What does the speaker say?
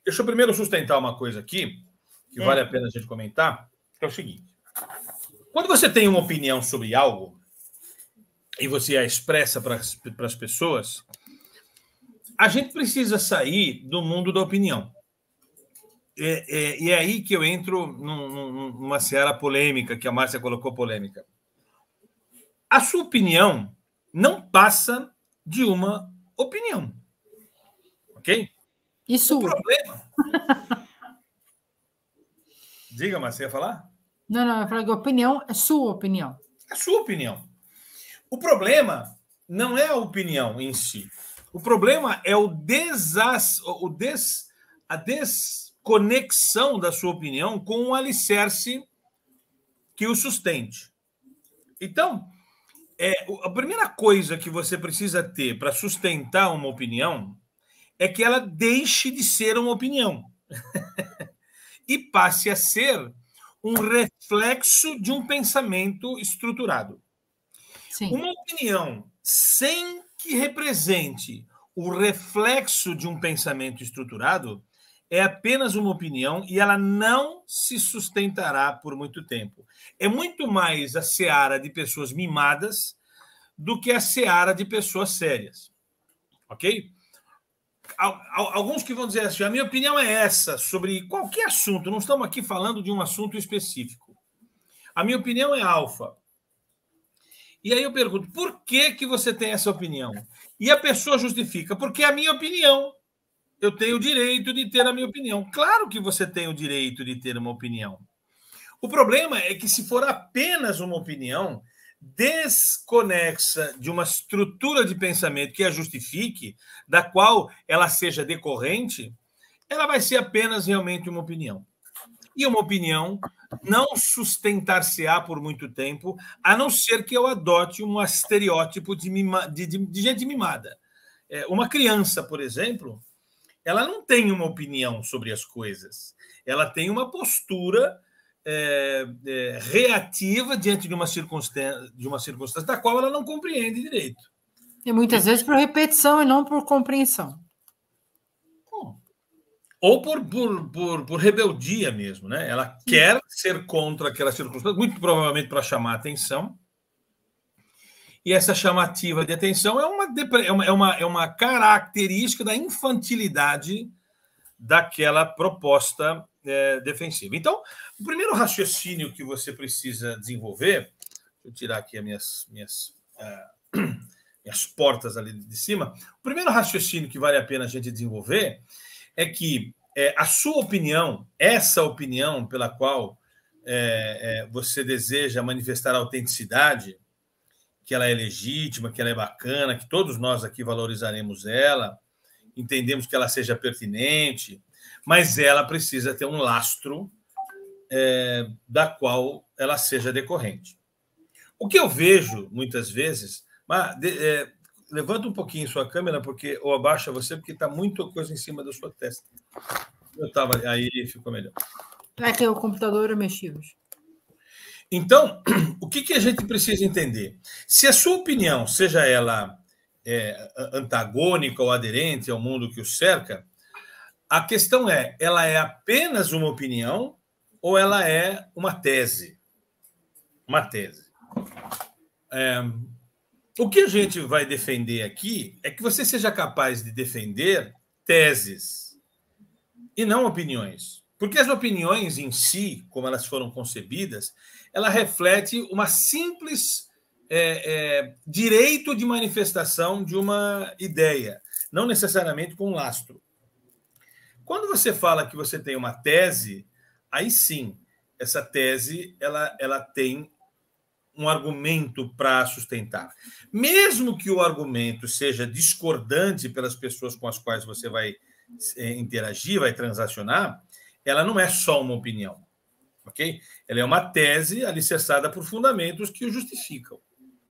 Deixa eu primeiro sustentar uma coisa aqui, que vale a pena a gente comentar, que é o seguinte. Quando você tem uma opinião sobre algo e você a expressa para as pessoas, a gente precisa sair do mundo da opinião. E é aí que eu entro numa seara polêmica, que a Márcia colocou polêmica. A sua opinião não passa de uma opinião. Ok? E sua? O problema... Diga, Márcia, você ia falar? Não, eu falei que a opinião é sua opinião. É sua opinião. O problema não é a opinião em si. O problema é a desconexão da sua opinião com um alicerce que o sustente. Então, a primeira coisa que você precisa ter para sustentar uma opinião é que ela deixe de ser uma opinião e passe a ser um reflexo de um pensamento estruturado. Sim. Uma opinião sem que represente o reflexo de um pensamento estruturado é apenas uma opinião e ela não se sustentará por muito tempo. É muito mais a seara de pessoas mimadas do que a seara de pessoas sérias. Ok? Alguns que vão dizer assim, a minha opinião é essa sobre qualquer assunto, não estamos aqui falando de um assunto específico. A minha opinião é alfa. E aí eu pergunto, por que você tem essa opinião? E a pessoa justifica, porque é a minha opinião. Eu tenho o direito de ter a minha opinião. Claro que você tem o direito de ter uma opinião. O problema é que se for apenas uma opinião desconexa de uma estrutura de pensamento que a justifique, da qual ela seja decorrente, ela vai ser apenas realmente uma opinião. E uma opinião não sustentar-se-á por muito tempo, a não ser que eu adote um estereótipo de gente mimada. Uma criança, por exemplo, ela não tem uma opinião sobre as coisas. Ela tem uma postura reativa diante de uma circunstância da qual ela não compreende direito. E muitas vezes por repetição e não por compreensão. Ou por rebeldia mesmo, né? Ela quer ser contra aquela circunstância, muito provavelmente para chamar atenção. E essa chamativa de atenção é uma característica da infantilidade daquela proposta defensiva. Então, o primeiro raciocínio que você precisa desenvolver, deixa eu tirar aqui as minhas portas ali de cima, o primeiro raciocínio que vale a pena a gente desenvolver é que a sua opinião, essa opinião pela qual você deseja manifestar a autenticidade, que ela é legítima, que ela é bacana, que todos nós aqui valorizaremos ela, entendemos que ela seja pertinente, mas ela precisa ter um lastro da qual ela seja decorrente. O que eu vejo, muitas vezes... levanta um pouquinho sua câmera, ou abaixa você, porque está muita coisa em cima da sua testa. Eu estava aí, ficou melhor. É que o computador é mexido. Então, o que a gente precisa entender? Se a sua opinião, seja ela antagônica ou aderente ao mundo que o cerca, a questão ela é apenas uma opinião ou ela é uma tese? Uma tese. O que a gente vai defender aqui é que você seja capaz de defender teses e não opiniões. Porque as opiniões em si, como elas foram concebidas, ela reflete uma simples direito de manifestação de uma ideia, não necessariamente com lastro. Quando você fala que você tem uma tese, aí sim, essa tese ela tem um argumento para sustentar. Mesmo que o argumento seja discordante pelas pessoas com as quais você vai interagir, vai transacionar, ela não é só uma opinião, ok? Ela é uma tese alicerçada por fundamentos que o justificam.